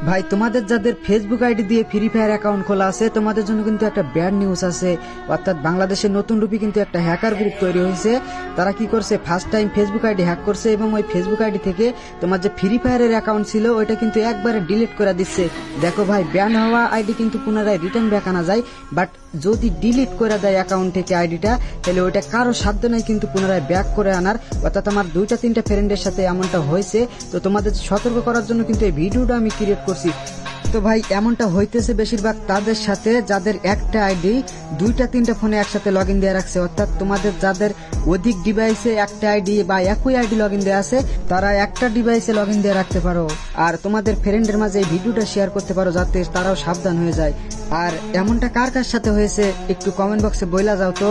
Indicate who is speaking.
Speaker 1: ভাই তোমাদের যাদের ফেসবুক আইডি দিয়ে ফ্রি ফায়ার অ্যাকাউন্ট খোলা আছে তোমাদের জন্য কিন্তু একটা ব্যাড নিউজ আছে। অর্থাৎ বাংলাদেশের নতুন রূপে কিন্তু একটা হ্যাকার গ্রুপ তৈরি হয়েছে। তারা কি করছে, first time Facebook ID hack করছে এবং ওই ফেসবুক আইডি থেকে তোমার যে ফ্রি ফায়ারের অ্যাকাউন্ট ছিল ওইটা কিন্তু একবারে ডিলিট করে দিচ্ছে। দেখো ভাই, ব্যান হওয়া আইডি কিন্তু পুনরায় রিটার্ন ব্যাক আনা যায়, বাট যদি ডিলিট করে দেয় অ্যাকাউন্ট থেকে আইডিটা, তাহলে ওইটা কারো সাধ্য নাই কিন্তু পুনরায় ব্যাক করে আনার। অর্থাৎ আমার 2-3টা ফ্রেন্ডের সাথে এমনটা হয়েছে। তো তোমাদের সতর্ক করার জন্য কিন্তু এই ভিডিওটা আমি ক্রিয়েট করছি। তো ভাই এমনটা হইতেছে বেশিরভাগ তাদের সাথে যাদের একটা আইডি 2-3টা ফোনে একসাথে লগ ইন দেওয়া রাখছে। অর্থাৎ তোমাদের যাদের অধিক ডিভাইসে একটা আইডি বা একই আইডি লগ ইন দেওয়া আছে তারা একটা ডিভাইসে লগ ইন দিয়ে রাখতে পারো। আর তোমাদের ফ্রেন্ডের মাঝে এই ভিডিওটা শেয়ার করতে পারো যাতে তারাও সাবধান হয়ে যায়। আর এমনটা কার কার সাথে হয়েছে একটু কমেন্ট বক্সে বইলা যাও তো।